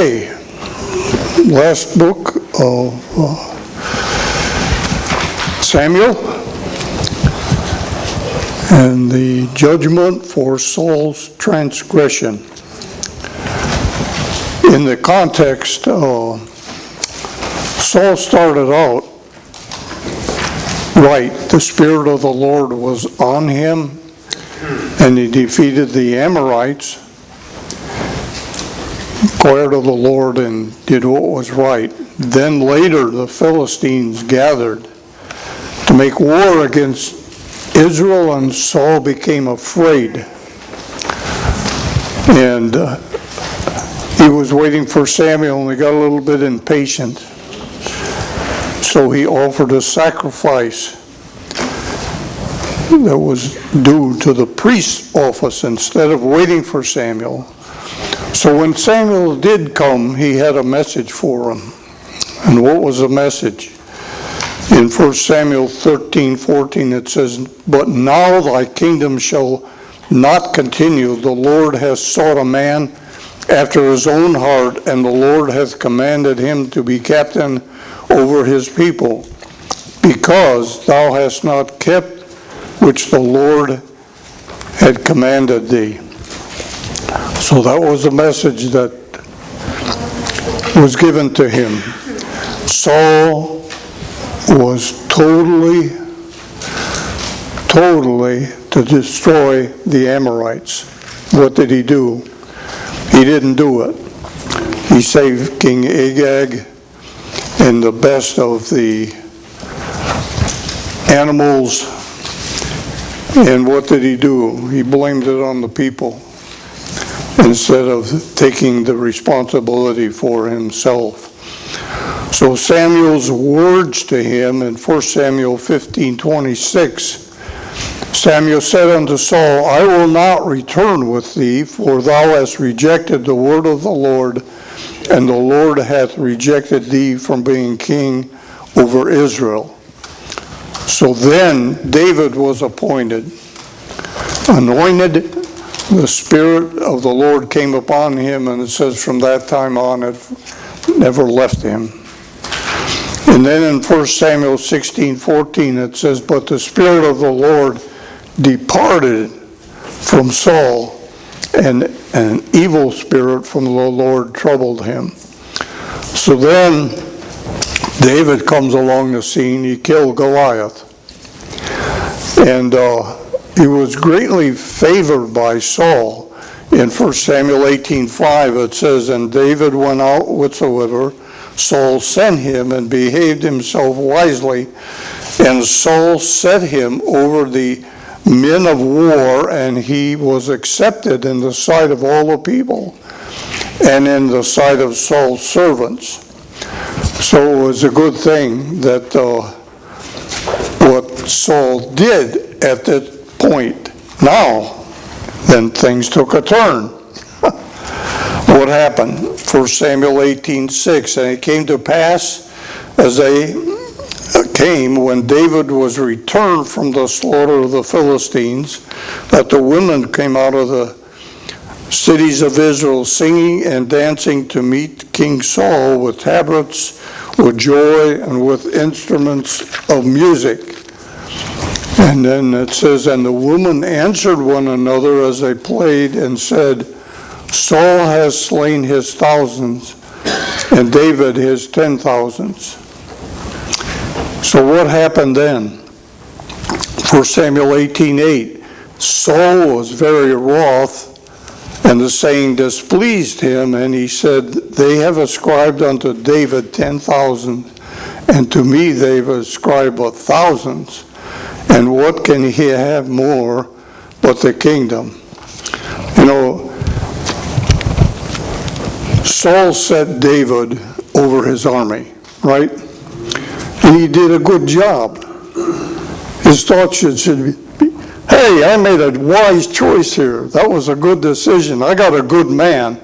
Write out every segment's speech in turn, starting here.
Okay, last book of Samuel, and the judgment for Saul's transgression. In the context, Saul started out right. The Spirit of the Lord was on him, and he defeated the Amorites, inquired of the Lord and did what was right. Then later the Philistines gathered to make war against Israel, and Saul became afraid. And he was waiting for Samuel, and he got a little bit impatient. So he offered a sacrifice that was due to the priest's office instead of waiting for Samuel. So when Samuel did come, he had a message for him. And what was the message? In 1 Samuel 13:14 it says, "But now thy kingdom shall not continue. The Lord hath sought a man after his own heart, and the Lord hath commanded him to be captain over his people, because thou hast not kept which the Lord had commanded thee." So that was the message that was given to him. Saul was totally to destroy the Amorites. What did he do? He didn't do it. He saved King Agag and the best of the animals. And what did he do? He blamed it on the people instead of taking the responsibility for himself. So Samuel's words to him in 1 Samuel 15:26, Samuel said unto Saul, "I will not return with thee, for thou hast rejected the word of the Lord, and the Lord hath rejected thee from being king over Israel." So then David was appointed, anointed. The Spirit of the Lord came upon him, and it says from that time on it never left him. And then in 1 Samuel 16:14 it says, "But the Spirit of the Lord departed from Saul, and an evil spirit from the Lord troubled him." So then David comes along the scene. He killed Goliath. And he was greatly favored by Saul. In 1 Samuel 18:5 it says, "And David went out whithersoever Saul sent him, and behaved himself wisely. And Saul set him over the men of war, and he was accepted in the sight of all the people, and in the sight of Saul's servants." So it was a good thing that what Saul did at that point. Now, then things took a turn. What happened? 1 Samuel 18:6, "And it came to pass as they came, when David was returned from the slaughter of the Philistines, that the women came out of the cities of Israel singing and dancing to meet King Saul with tabrets, with joy, and with instruments of music." And then it says, "And the women answered one another as they played, and said, Saul has slain his thousands, and David his 10,000s. So what happened then? 1 Samuel 18:8, "Saul was very wroth, and the saying displeased him, and he said, They have ascribed unto David 10,000, and to me they've ascribed but thousands. And what can he have more but the kingdom?" You know, Saul set David over his army, right? And he did a good job. His thoughts should be, "Hey, I made a wise choice here. That was a good decision. I got a good man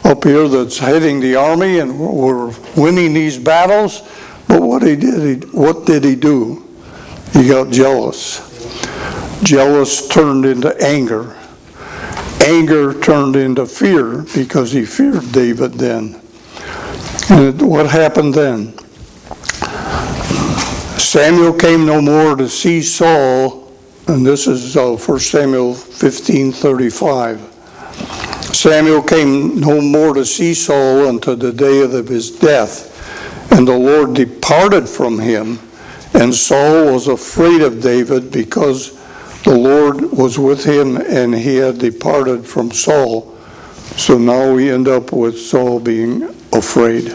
up here that's heading the army, and we're winning these battles." But what did he do? He got jealous. Jealous turned into anger. Anger turned into fear, because he feared David then. And what happened then? Samuel came no more to see Saul, and this is 1 Samuel 15:35. Samuel came no more to see Saul until the day of his death, and the Lord departed from him, and Saul was afraid of David because the Lord was with him and he had departed from Saul. So now we end up with Saul being afraid.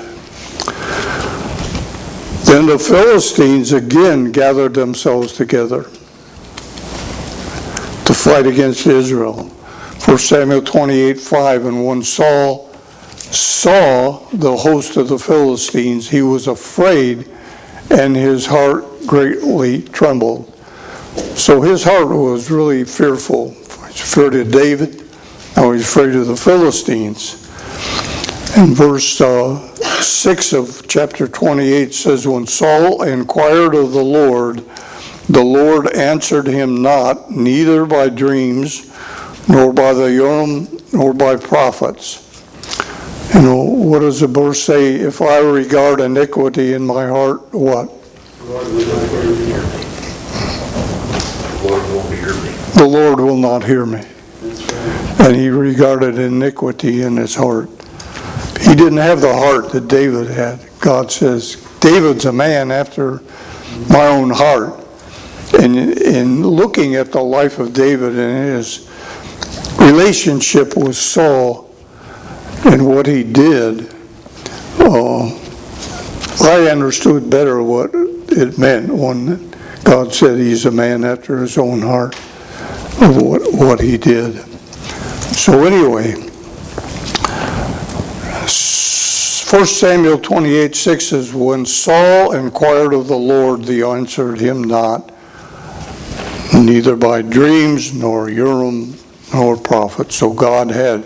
Then the Philistines again gathered themselves together to fight against Israel. 1 Samuel 28:5, and when Saul saw the host of the Philistines, he was afraid, and his heart greatly trembled. So his heart was really fearful. He's afraid of David, now he's afraid of the Philistines. And verse 6 of chapter 28 says, when Saul inquired of the Lord answered him not, neither by dreams, nor by the Urim, nor by prophets. You know, what does the verse say? If I regard iniquity in my heart, what? The Lord will not hear me. And he regarded iniquity in his heart. He didn't have the heart that David had. God says, David's a man after my own heart. And in looking at the life of David and his relationship with Saul and what he did, I understood better what it meant when God said he's a man after his own heart, of what he did. So anyway, 1 Samuel 28:6 says, when Saul inquired of the Lord, he answered him not, neither by dreams, nor Urim, nor prophet. So God had,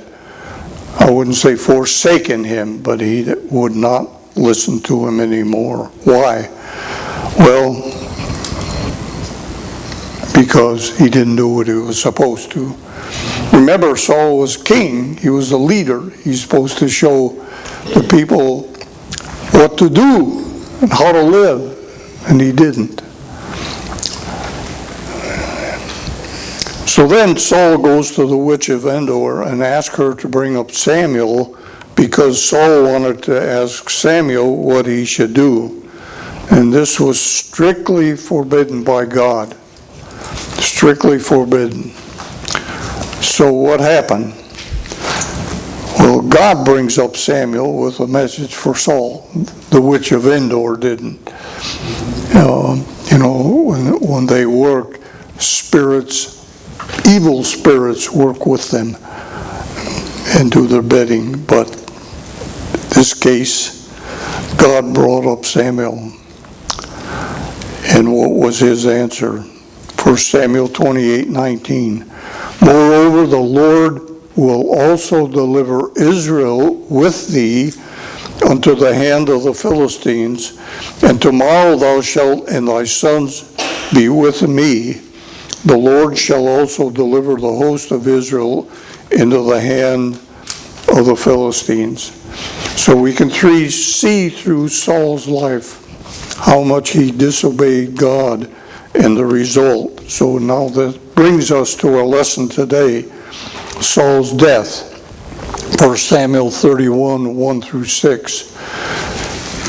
I wouldn't say forsaken him, but he would not listen to him anymore. Why? Well, because he didn't do what he was supposed to. Remember, Saul was king. He was a leader. He's supposed to show the people what to do and how to live, and he didn't. So then Saul goes to the witch of Endor and asks her to bring up Samuel, because Saul wanted to ask Samuel what he should do. And this was strictly forbidden by God. Strictly forbidden. So what happened? Well, God brings up Samuel with a message for Saul. The witch of Endor didn't. When they work, evil spirits work with them and do their bidding. But in this case, God brought up Samuel. And what was his answer? 1 Samuel 28:19. Moreover, the Lord will also deliver Israel with thee unto the hand of the Philistines, and tomorrow thou shalt and thy sons be with me. The Lord shall also deliver the host of Israel into the hand of the Philistines. So we can see through Saul's life how much he disobeyed God and the result. So now that brings us to our lesson today, Saul's death. 1 Samuel 31:1-6.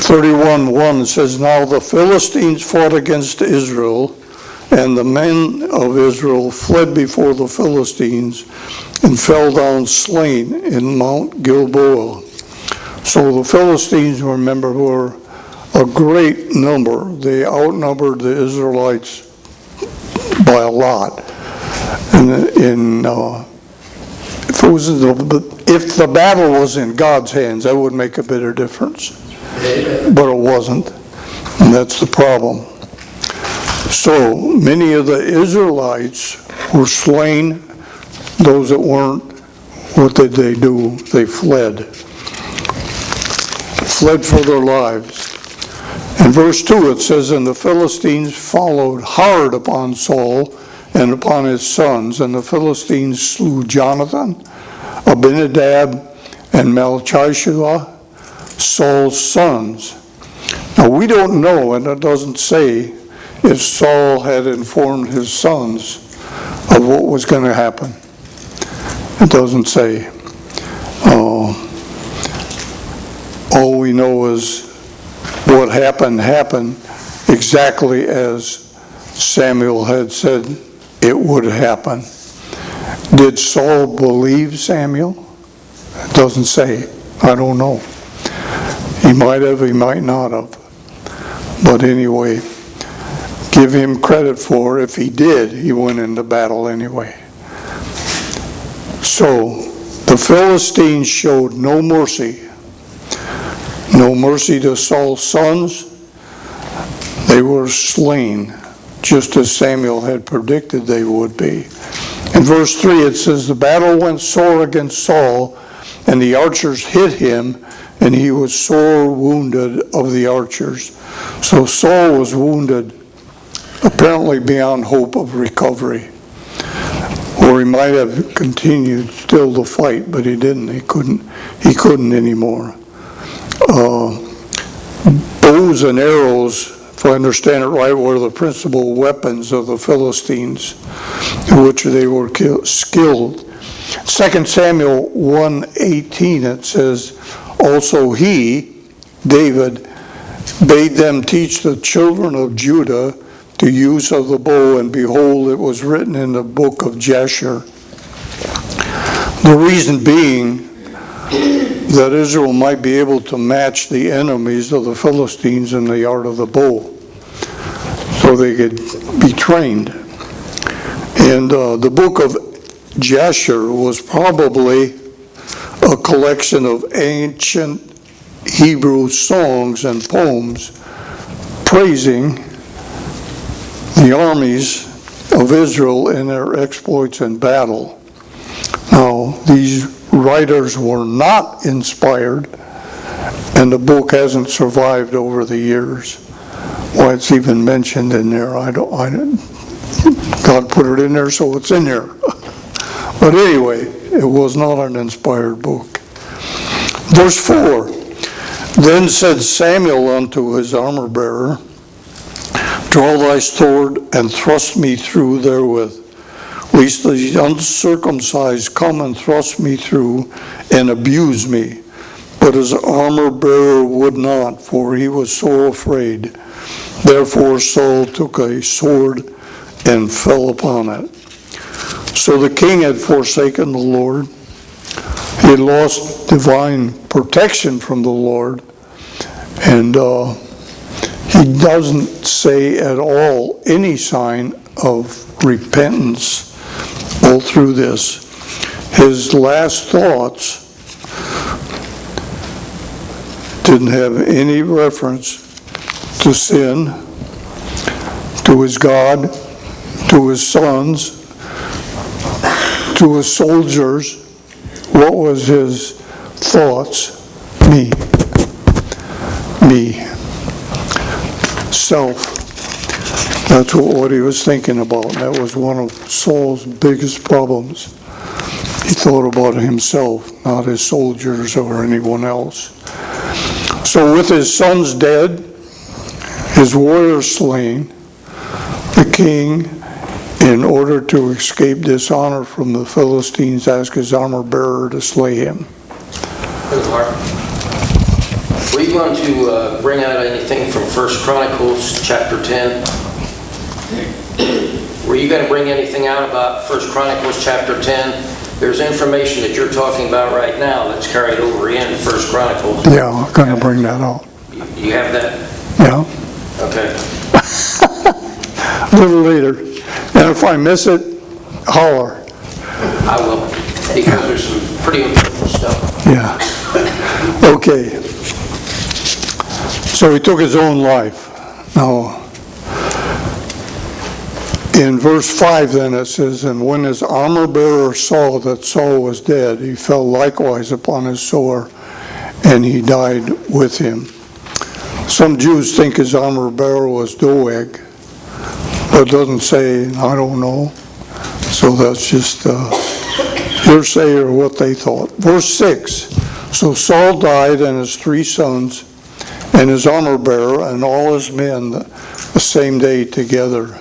31:1 says, now the Philistines fought against Israel, and the men of Israel fled before the Philistines and fell down slain in Mount Gilboa. So the Philistines, remember, were a great number. They outnumbered the Israelites by a lot. And if the battle was in God's hands, that would make a better difference. But it wasn't. And that's the problem. So many of the Israelites were slain. Those that weren't, what did they do? They fled for their lives. In verse 2 it says, and the Philistines followed hard upon Saul and upon his sons, and the Philistines slew Jonathan, Abinadab, and Malchishua, Saul's sons. Now we don't know, and it doesn't say if Saul had informed his sons of what was going to happen. It doesn't say. All we know is what happened exactly as Samuel had said it would happen. Did Saul believe Samuel? It doesn't say. I don't know. He might have, he might not have. But anyway, give him credit for if he did, he went into battle anyway. So, the Philistines showed no mercy. No mercy to Saul's sons. They were slain, just as Samuel had predicted they would be. In verse 3 it says, the battle went sore against Saul, and the archers hit him, and he was sore wounded of the archers. So Saul was wounded, apparently beyond hope of recovery. Or he might have continued still to fight, but he didn't. He couldn't anymore. Bows and arrows, if I understand it right, were the principal weapons of the Philistines, in which they were skilled. 2 Samuel 1:18, it says, also he, David, bade them teach the children of Judah the use of the bow, and behold, it was written in the book of Jasher. The reason being that Israel might be able to match the enemies of the Philistines in the art of the bow, so they could be trained. And the book of Jasher was probably a collection of ancient Hebrew songs and poems praising the armies of Israel in their exploits in battle. Now, these writers were not inspired, and the book hasn't survived over the years. Why it's even mentioned in there, God put it in there, so it's in there. But anyway, it was not an inspired book. Verse 4, then said Samuel unto his armor bearer, draw thy sword and thrust me through therewith, lest the uncircumcised come and thrust me through and abuse me. But his armor bearer would not, for he was so afraid. Therefore Saul took a sword and fell upon it. So the king had forsaken the Lord. He had lost divine protection from the Lord. And he doesn't say at all any sign of repentance all through this. His last thoughts didn't have any reference to sin, to his God, to his sons, to his soldiers. What was his thoughts? Me. Self. That's what he was thinking about. That was one of Saul's biggest problems. He thought about himself, not his soldiers or anyone else. So with his sons dead, his warriors slain, the king, in order to escape dishonor from the Philistines, asked his armor bearer to slay him. Brother Mark, were you going to bring out anything from 1 Chronicles chapter 10? Were you going to bring anything out about 1 Chronicles chapter 10? There's information that you're talking about right now that's carried over in 1 Chronicles. Yeah, I'm going to bring that out. You have that? Yeah. Okay. A little later. And if I miss it, holler. I will, because there's some pretty important stuff. Yeah. Okay. So he took his own life. Now, in verse 5 then it says, and when his armor bearer saw that Saul was dead, he fell likewise upon his sword, and he died with him. Some Jews think his armor bearer was Doeg, but it doesn't say, I don't know. So that's just hearsay or what they thought. Verse 6, So Saul died, and his 3 sons, and his armor bearer, and all his men the same day together.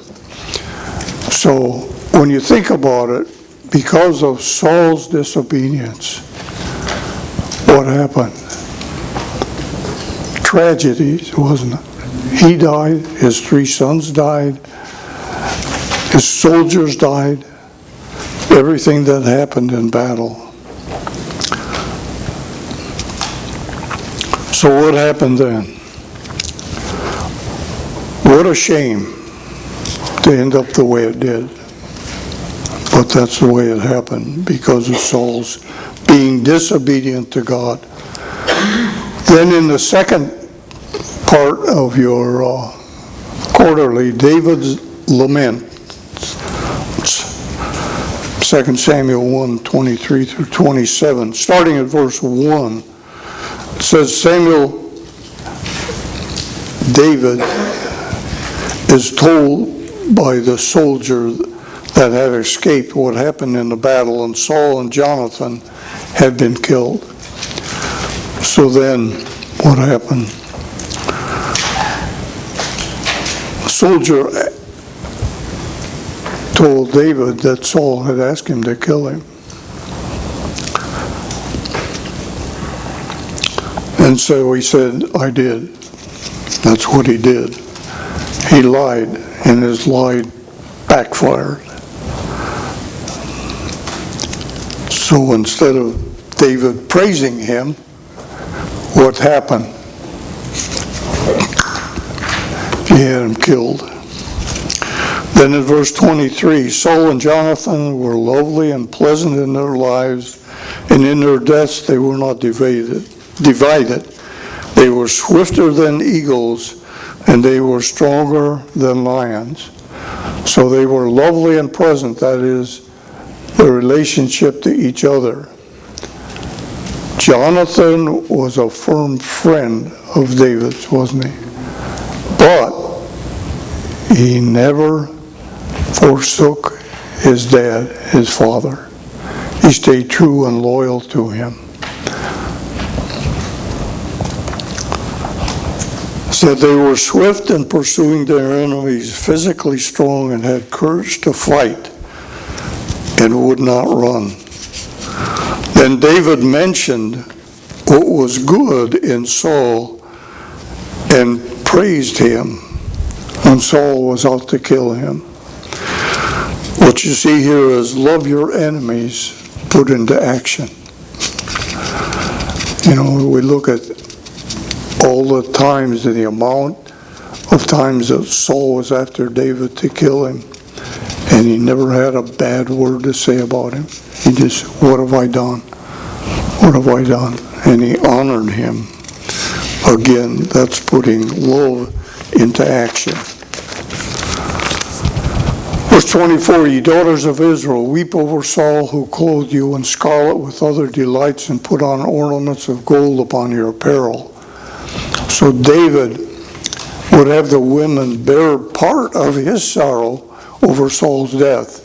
So when you think about it, because of Saul's disobedience, what happened? Tragedies, wasn't it? He died, his 3 sons died, his soldiers died, everything that happened in battle. So what happened then? What a shame to end up the way it did. But that's the way it happened because of Saul's being disobedient to God. Then in the second part of your quarterly, David's lament, 2 Samuel 1, 23 through 27, starting at verse 1, it says, David is told by the soldier that had escaped what happened in the battle, and Saul and Jonathan had been killed. So then, what happened? The soldier told David that Saul had asked him to kill him. And so he said, I did. That's what he did. He lied, and his lie backfired. So instead of David praising him, what happened? He had him killed. Then in verse 23, Saul and Jonathan were lovely and pleasant in their lives, and in their deaths they were not divided. They were swifter than eagles, and they were stronger than lions. So they were lovely and pleasant, that is, the relationship to each other. Jonathan was a firm friend of David's, wasn't he? But he never forsook his dad, his father. He stayed true and loyal to him. Said they were swift in pursuing their enemies, physically strong, and had courage to fight, and would not run. Then David mentioned what was good in Saul and praised him when Saul was out to kill him. What you see here is love your enemies put into action. You know, we look at all the times and the amount of times that Saul was after David to kill him, and he never had a bad word to say about him. He just, what have I done? What have I done? And he honored him. Again, that's putting love into action. Verse 24, ye daughters of Israel, weep over Saul who clothed you in scarlet with other delights and put on ornaments of gold upon your apparel. So David would have the women bear part of his sorrow over Saul's death.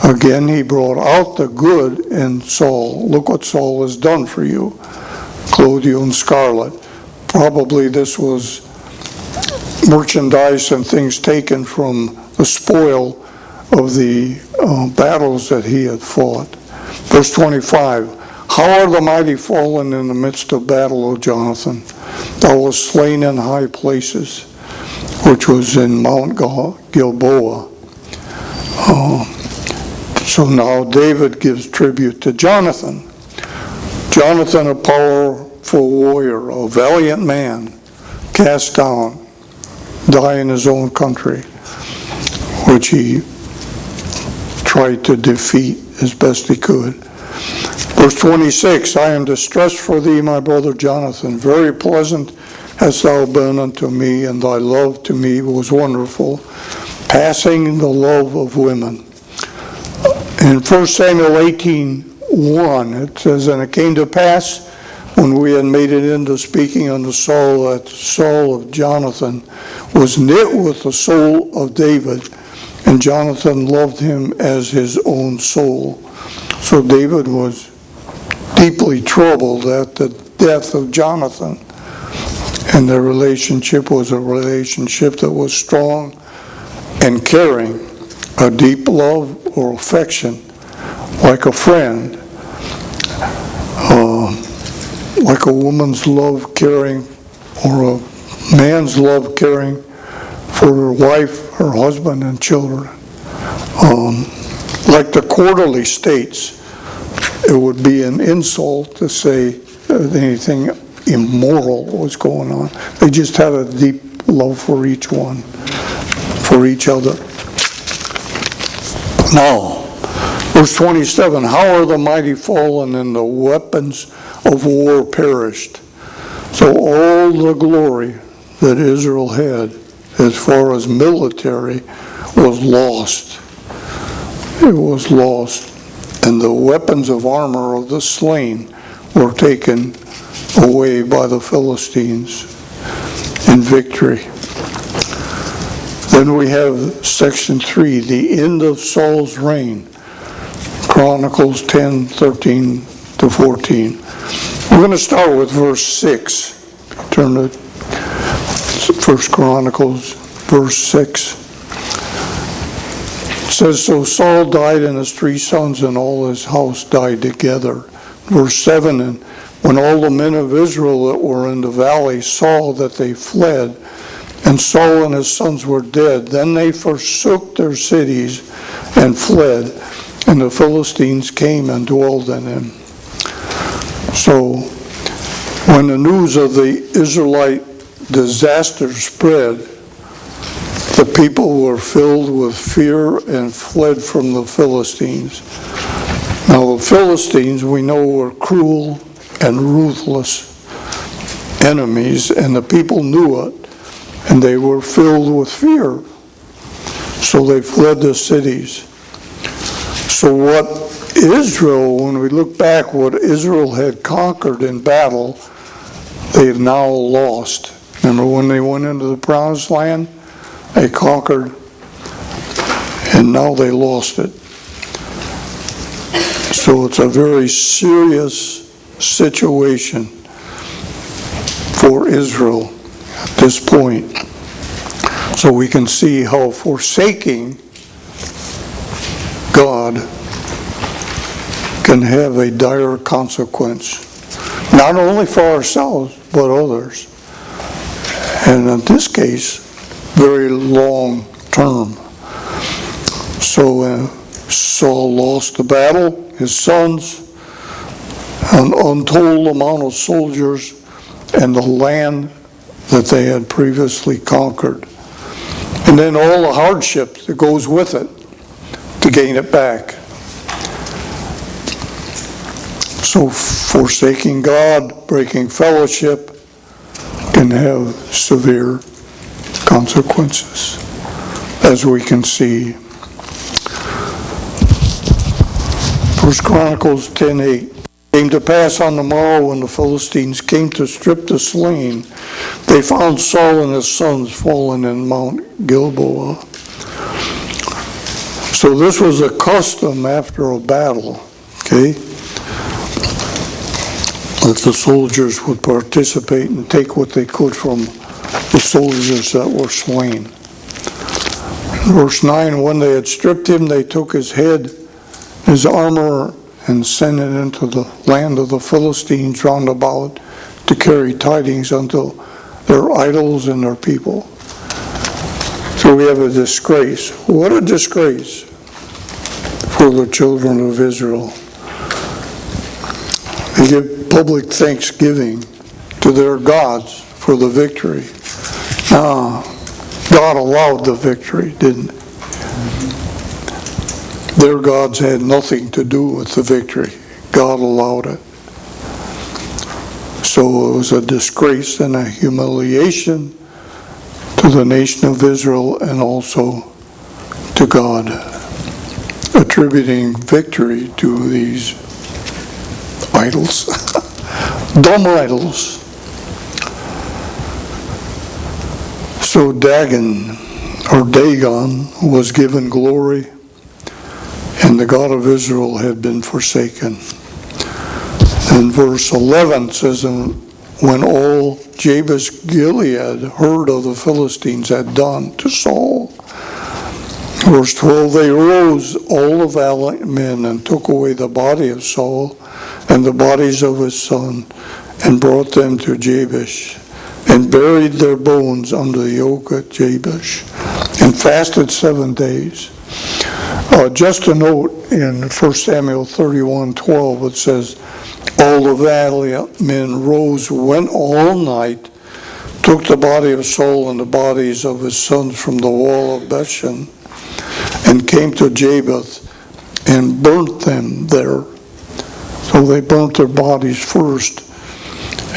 Again, he brought out the good in Saul. Look what Saul has done for you. Clothe you in scarlet. Probably this was merchandise and things taken from the spoil of the battles that he had fought. Verse 25, how are the mighty fallen in the midst of battle, O Jonathan? Thou wast slain in high places, which was in Mount Gilboa. So now David gives tribute to Jonathan. Jonathan, a powerful warrior, a valiant man, cast down, die in his own country, which he tried to defeat as best he could. Verse 26, I am distressed for thee, my brother Jonathan. Very pleasant hast thou been unto me, and thy love to me was wonderful, passing the love of women. In 1 Samuel 18:1, it says, and it came to pass, when we had made it into speaking unto Saul, that the soul of Jonathan was knit with the soul of David, and Jonathan loved him as his own soul. So David was deeply troubled at the death of Jonathan. And their relationship was a relationship that was strong and caring, a deep love or affection, like a friend, like a woman's love caring, or a man's love caring for her wife, her husband, and children. Like the quarterly states, it would be an insult to say anything immoral was going on. They just had a deep love for each one, for each other. Now, verse 27, how are the mighty fallen and the weapons of war perished? So all the glory that Israel had as far as military was lost. It was lost. And the weapons of armor of the slain were taken away by the Philistines in victory. Then we have section 3, the end of Saul's reign. Chronicles 10, 13 to 14. We're going to start with verse 6. Turn to 1 Chronicles, verse 6. It says, so Saul died and his 3 sons and all his house died together. Verse 7, and when all the men of Israel that were in the valley saw that they fled, and Saul and his sons were dead, then they forsook their cities and fled, and the Philistines came and dwelled in them. So, when the news of the Israelite disaster spread, the people were filled with fear and fled from the Philistines. Now, the Philistines, we know, were cruel and ruthless enemies, and the people knew it, and they were filled with fear. So they fled the cities. So what Israel, when we look back, what Israel had conquered in battle, they had now lost. Remember when they went into the promised land? They conquered, and now they lost it. So it's a very serious situation for Israel at this point. So we can see how forsaking God can have a dire consequence, not only for ourselves, but others. And in this case, very long term. So Saul lost the battle, his sons, an untold amount of soldiers, and the land that they had previously conquered. And then all the hardship that goes with it to gain it back. So forsaking God, breaking fellowship, can have severe consequences, as we can see. 1 Chronicles 10:8. Came to pass on the morrow when the Philistines came to strip the slain, they found Saul and his sons fallen in Mount Gilboa. So this was a custom after a battle, okay? That the soldiers would participate and take what they could from the soldiers that were slain. Verse 9, when they had stripped him, they took his head, his armor, and sent it into the land of the Philistines round about to carry tidings unto their idols and their people. So we have a disgrace. What a disgrace for the children of Israel. They give public thanksgiving to their gods for the victory. God allowed the victory, didn't he? Their gods had nothing to do with the victory. God allowed it. So it was a disgrace and a humiliation to the nation of Israel and also to God, attributing victory to these idols, dumb idols. So Dagon was given glory, and the God of Israel had been forsaken. And verse 11 says, "And when all Jabesh Gilead heard of the Philistines had done to Saul," verse 12, "they rose, all the valiant men, and took away the body of Saul and the bodies of his son, and brought them to Jabesh, and buried their bones under the oak at Jabesh, and fasted 7 days." Just a note, in 1 Samuel 31:12, it says, "All the valiant men rose, went all night, took the body of Saul and the bodies of his sons from the wall of Bethshan, and came to Jabesh, and burnt them there." So they burnt their bodies first,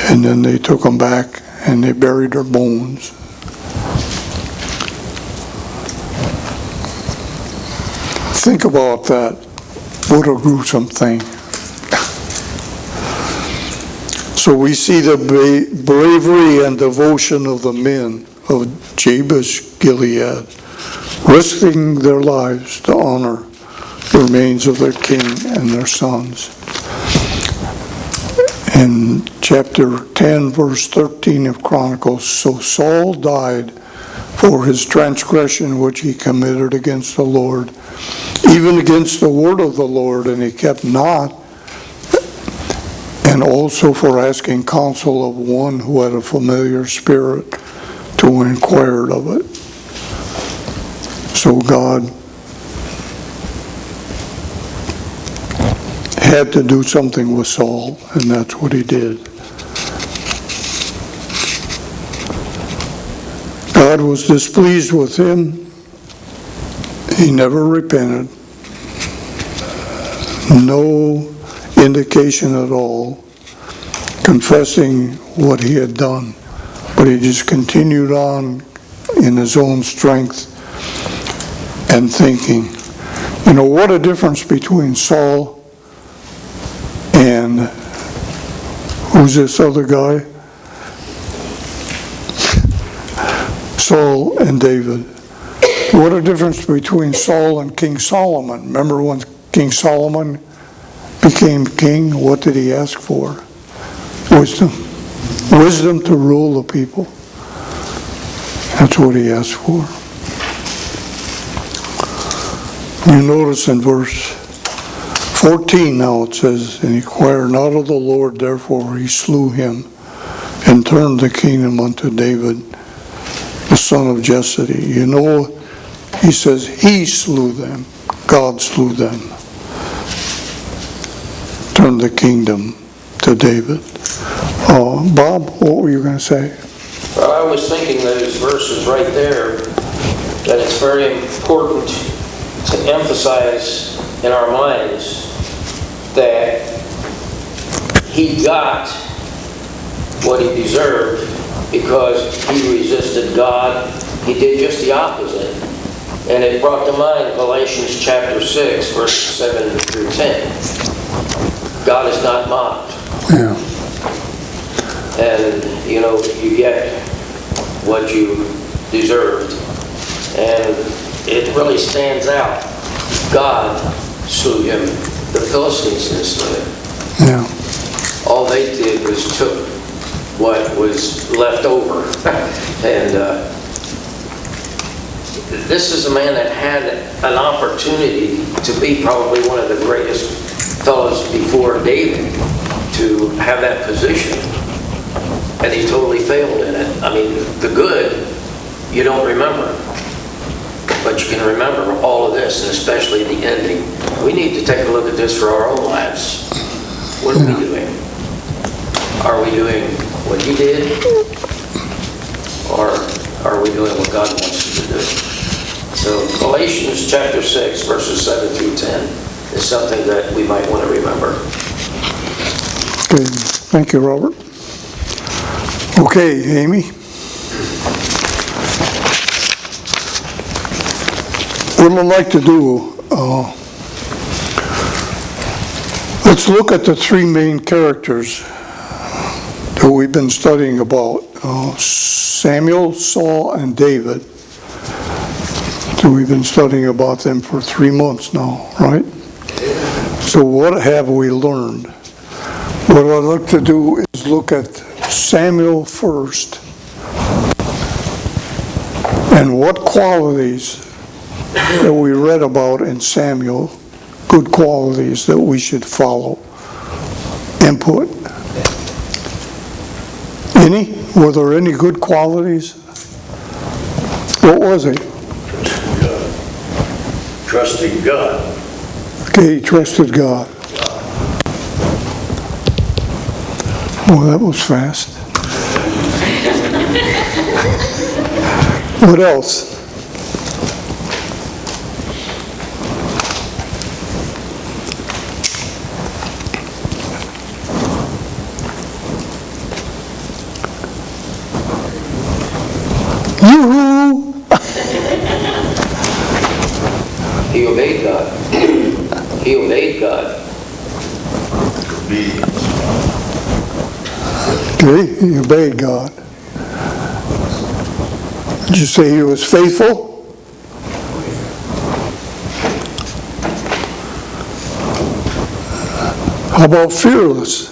and then they took them back, and they buried their bones. Think about that. What a gruesome thing. So we see the bravery and devotion of the men of Jabesh Gilead, risking their lives to honor the remains of their king and their sons. In chapter 10, verse 13 of Chronicles, "So Saul died for his transgression which he committed against the Lord, even against the word of the Lord, and he kept not, and also for asking counsel of one who had a familiar spirit to inquire of it." So God had to do something with Saul, and that's what he did. God was displeased with him. He never repented. No indication at all confessing what he had done, but he just continued on in his own strength and thinking. You know, what a difference between Saul and who's this other guy? Saul and David. What a difference between Saul and King Solomon. Remember when King Solomon became king, what did he ask for? Wisdom. Wisdom to rule the people. That's what he asked for. You notice in verse 14 now it says, "And he inquired not of the Lord, therefore he slew him, and turned the kingdom unto David, the son of Jesse." You know, he says he slew them. God slew them. Turned the kingdom to David. Bob, what were you going to say? Well, I was thinking those verses right there, that it's very important to emphasize in our minds that he got what he deserved because he resisted God. He did just the opposite. And it brought to mind Galatians chapter 6, verses 7 through 10. God is not mocked. Yeah. And, you know, you get what you deserved. And it really stands out. God slew him. The Philistines didn't slew him. Yeah. All they did was took what was left over. And this is a man that had an opportunity to be probably one of the greatest fellows before David, to have that position. And he totally failed in it. I mean, the good, you don't remember. But you can remember all of this, and especially the ending. We need to take a look at this for our own lives. What are we doing? Are we doing what he did? Or are we doing what God wants us to do? So Galatians chapter 6, verses 7 through 10 is something that we might want to remember. Okay. Thank you, Robert. Okay, Amy. What I'd like to do, let's look at the three main characters that we've been studying about. Samuel, Saul, and David. So we've been studying about them for 3 months now, right? So what have we learned? What I'd like to do is look at Samuel first and what qualities that we read about in Samuel, good qualities that we should follow. Input. Any? Were there any good qualities? What was it? Trusting God. Okay, he trusted God. Oh, that was fast. What else? Yoo-hoo! He obeyed God. He obeyed God. Okay, he obeyed God. Did you say he was faithful? How about fearless?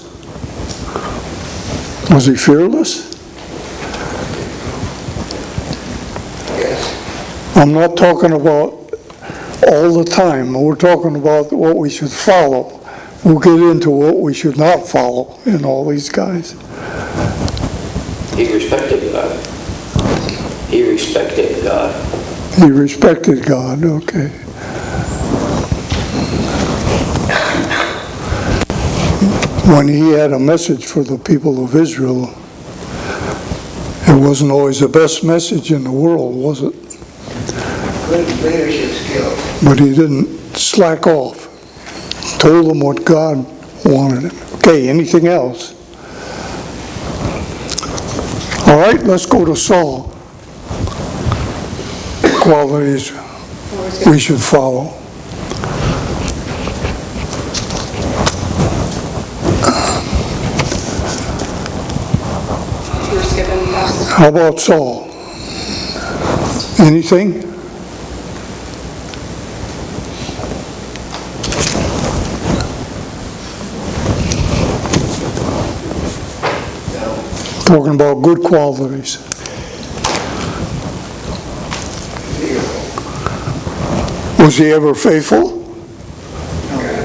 Was he fearless? Yes. I'm not talking about all the time. We're talking about what we should follow. We'll get into what we should not follow in all these guys. He respected God. He respected God. He respected God, okay. When he had a message for the people of Israel, it wasn't always the best message in the world, was it? Good leadership skills. But he didn't slack off. Told them what God wanted him. Okay, anything else? All right, let's go to Saul. Qualities we should follow. You're skipping past. How about Saul? Anything? Talking about good qualities. Was he ever faithful?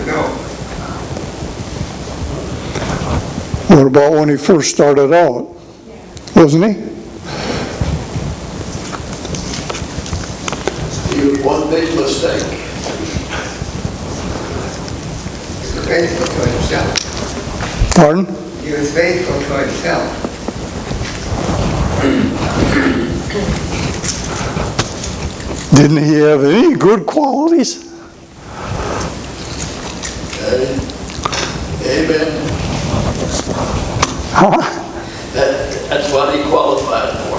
No. What about when he first started out? Wasn't he? He was one big mistake. He was faithful to himself. Pardon? He was faithful to himself. Didn't he have any good qualities? Amen. Huh? That's what he qualified for.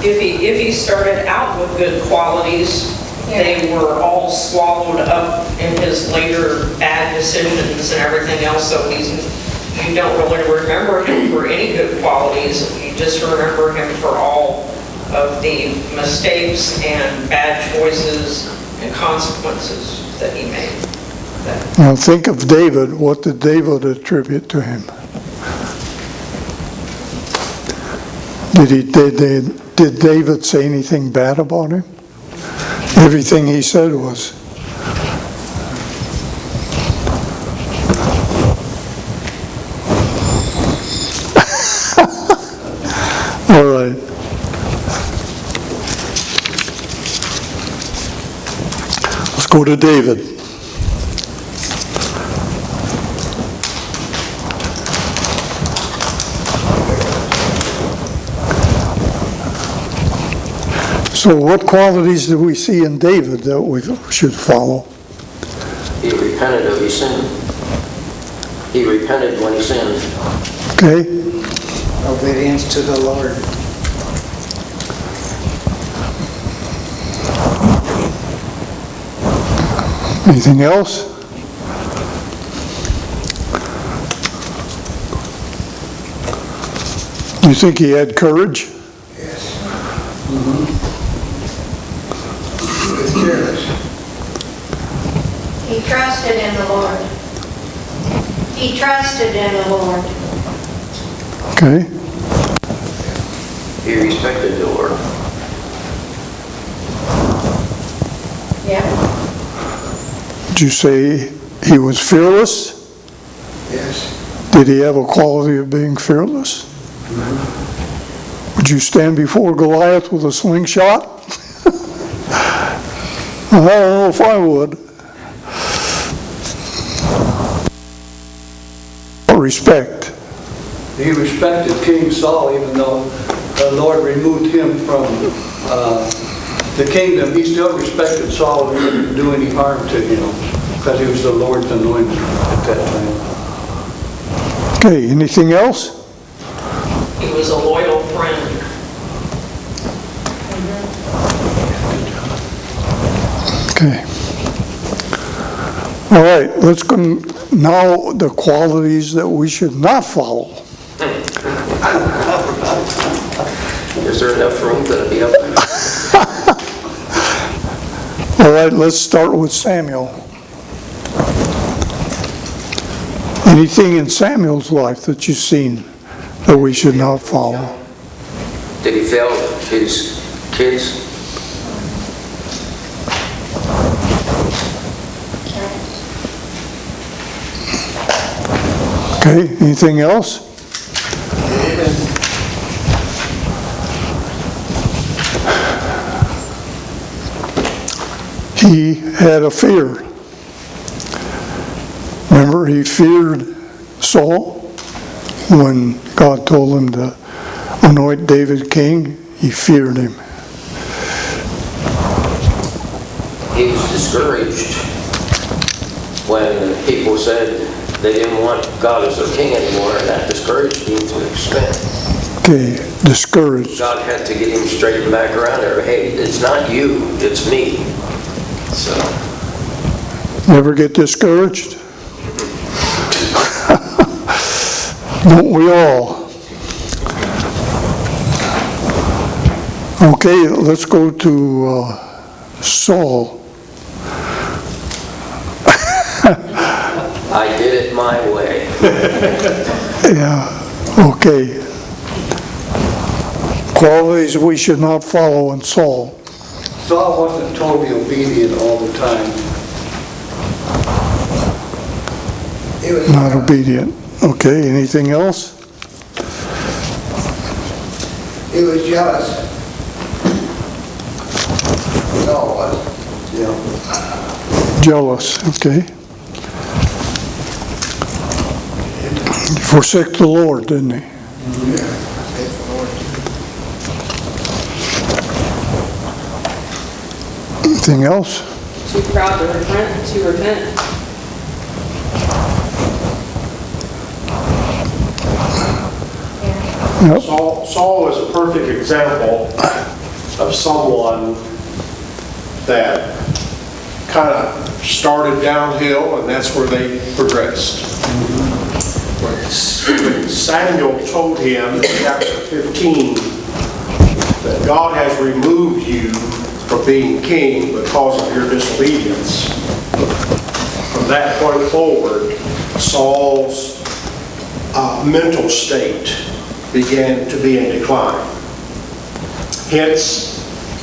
If he started out with good qualities, they were all swallowed up in his later bad decisions and everything else, so you don't really remember him for any good qualities. You just remember him for all of the mistakes and bad choices and consequences that he made. Now think of David. What did David attribute to him? Did David say anything bad about him? Everything he said was. All right. Let's go to David. So what qualities do we see in David that we should follow? He repented of his sin. He repented when he sinned. Okay? Obedience to the Lord. Anything else? You think he had courage? Yes. He was fearless. He trusted in the Lord. He trusted in the Lord. Okay. He respected the Lord. Yeah. Did you say he was fearless? Yes. Did he have a quality of being fearless? Would you stand before Goliath with a slingshot? I don't know if I would. Respect. He respected King Saul, even though the Lord removed him from the kingdom. He still respected Saul and didn't do any harm to him because he was the Lord's anointed at that time. Okay, anything else? He was a loyal friend. Okay. All right, let's go now the qualities that we should not follow. Is there enough room to be up there? All right, let's start with Samuel. Anything in Samuel's life that you've seen that we should not follow? Did he fail his kids? Okay, anything else? He had a fear. Remember, he feared Saul when God told him to anoint David king. He feared him. He was discouraged when people said they didn't want God as their king anymore, and that discouraged him to an extent. Okay, discouraged. God had to get him straightened back around there. Hey, it's not you, it's me. So, Never get discouraged? Don't we all? Okay, let's go to Saul. I did it my way. Yeah, okay. Qualities we should not follow in Saul. Saul wasn't totally obedient all the time. He was Not obedient. Okay, anything else? He was jealous. Saul was. Yeah. Jealous, okay. He forsook the Lord, didn't he? Anything else? Too proud to repent. Yep. Saul is a perfect example of someone that kind of started downhill, and that's where they progressed. When Samuel told him in chapter 15 that God has removed you from being king because of your disobedience, from that point forward, Saul's mental state began to be in decline. Hence,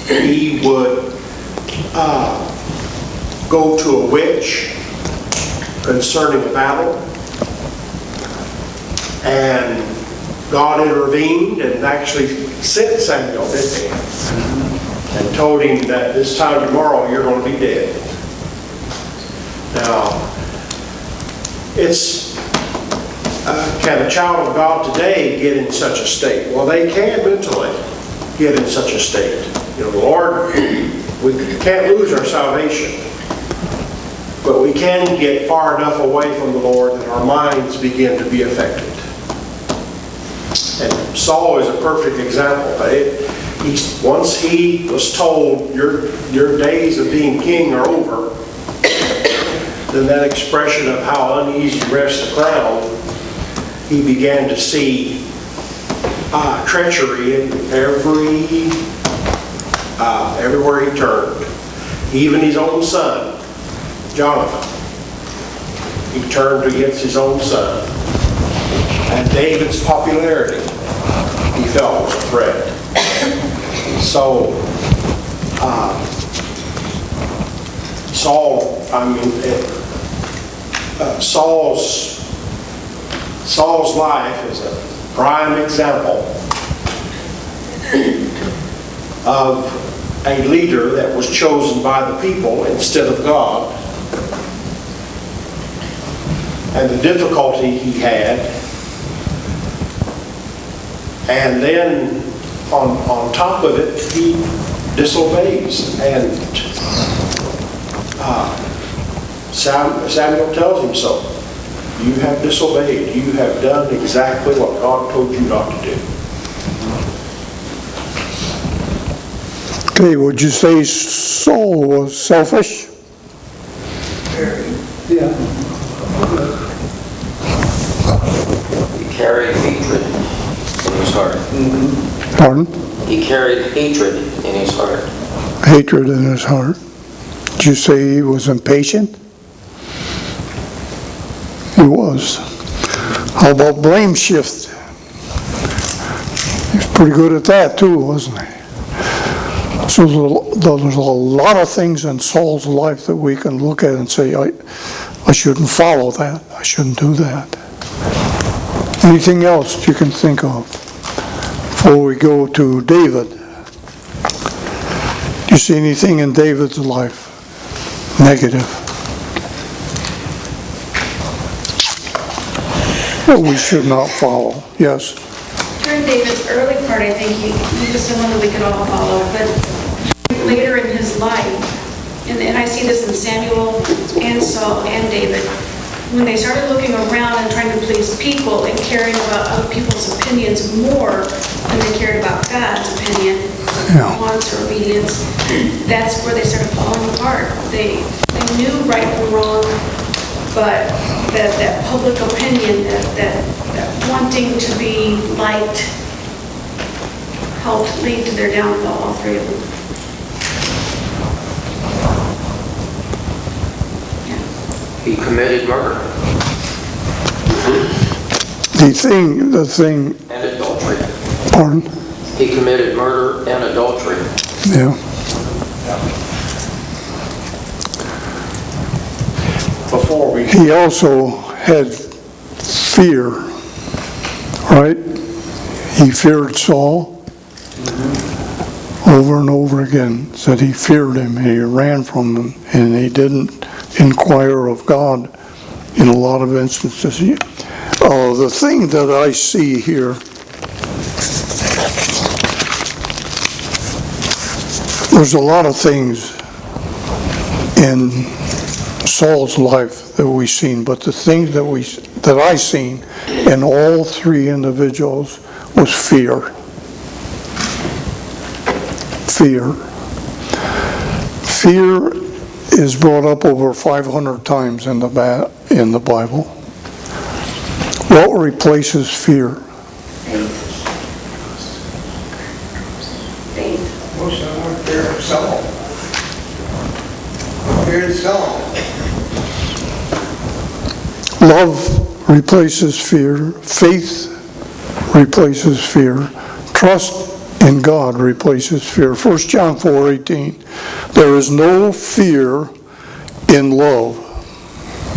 he would go to a witch concerning a battle, and God intervened and actually sent Samuel, didn't he? And told him that this time tomorrow you're going to be dead. Now, can a child of God today get in such a state? Well, they can mentally get in such a state. You know, the Lord, we can't lose our salvation, but we can get far enough away from the Lord that our minds begin to be affected. And Saul is a perfect example. Once he was told, your days of being king are over, then that expression of how uneasy rests the crown, he began to see treachery in everywhere he turned. Even his own son, Jonathan. he turned against his own son. And David's popularity, he felt was a threat. So, Saul's life is a prime example of a leader that was chosen by the people instead of God, and the difficulty he had. And then on top of it, he disobeys, and Samuel tells him so. You have disobeyed. You have done exactly what God told you not to do. Okay, would you say Saul was selfish? Yeah. He carried hatred in his heart. Pardon? He carried hatred in his heart. Hatred in his heart. Did you say he was impatient? He was. How about blame shift? He's pretty good at that too, wasn't he? So there's a lot of things in Saul's life that we can look at and say, I shouldn't follow that. I shouldn't do that. Anything else you can think of before we go to David? Do you see anything in David's life negative that we should not follow? Yes. During David's early part, I think he was someone that we could all follow, but later in his life, and I see this in Samuel and Saul and David, when they started looking around and trying to please people and caring about other people's opinions more than they cared about God's opinion, wants or obedience, that's where they started falling apart. They knew right from wrong, but that public opinion, that wanting to be liked, helped lead to their downfall, all three of them. He committed murder The thing, and adultery. pardon? He committed murder and adultery. Yeah. Before we He also had fear, right? He feared Saul over and over again. Said he feared him, he ran from him, and he didn't inquire of God in a lot of instances. The thing that I see here, there's a lot of things in Saul's life that we've seen, but the things that I seen in all three individuals was fear. Fear. Fear is brought up over 500 times in the Bible. What replaces fear? Faith. Most of them were fear of Saul. Fear of Saul. Love replaces fear. Faith replaces fear. Trust in God replaces fear. 1 John 4:18. There is no fear in love.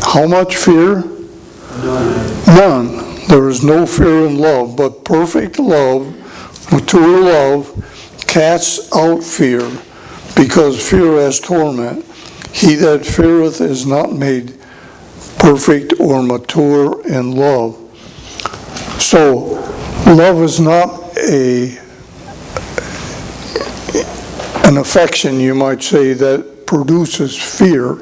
How much fear? None. There is no fear in love, but perfect love, mature love, casts out fear, because fear has torment. He that feareth is not made perfect or mature in love. So, love is not an affection, you might say, that produces fear.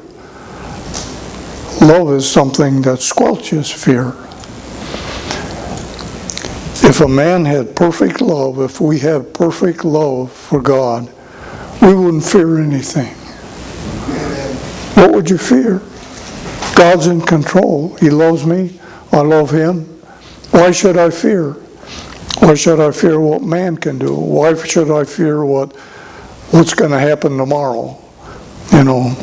Love is something that squelches fear. If a man had perfect love, if we had perfect love for God, we wouldn't fear anything. What would you fear? God's in control. He loves me. I love him. Why should I fear? Why should I fear what man can do? Why should I fear what's going to happen tomorrow? You know,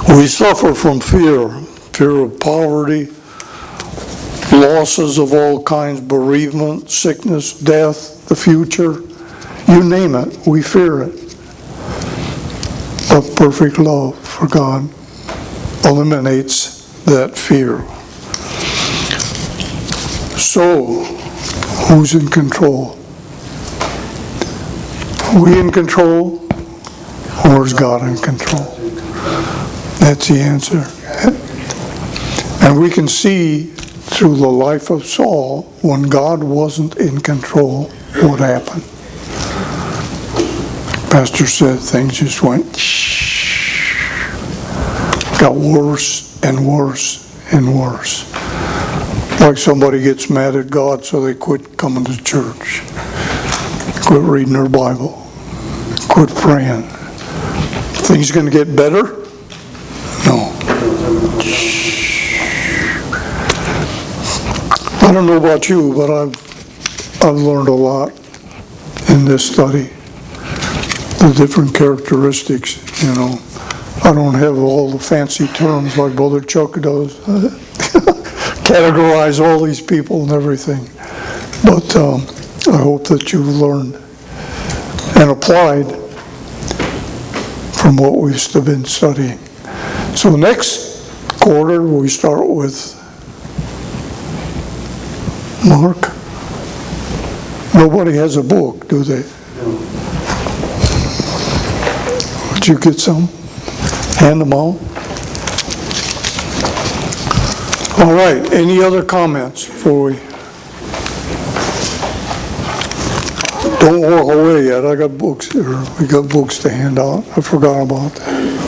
we suffer from fear. fear of poverty, losses of all kinds, bereavement, sickness, death, the future, you name it, we fear it. But perfect love for God eliminates that fear. So, who's in control? Are we in control, or is God in control? That's the answer. And we can see through the life of Saul, when God wasn't in control, what happened. Pastor said things just went got worse and worse and worse. Like somebody gets mad at God, so they quit coming to church, quit reading their Bible, quit praying. Things going to get better? No. I don't know about you, but I've learned a lot in this study. The different characteristics, you know. I don't have all the fancy terms like Brother Chuck does. Categorize all these people and everything. But I hope that you've learned and applied from what we've been studying. So next quarter we start with Mark. Nobody has a book, do they? Did you get some? Hand them out. All right, any other comments before we? Don't walk away yet, I got books here. We got books to hand out. I forgot about that.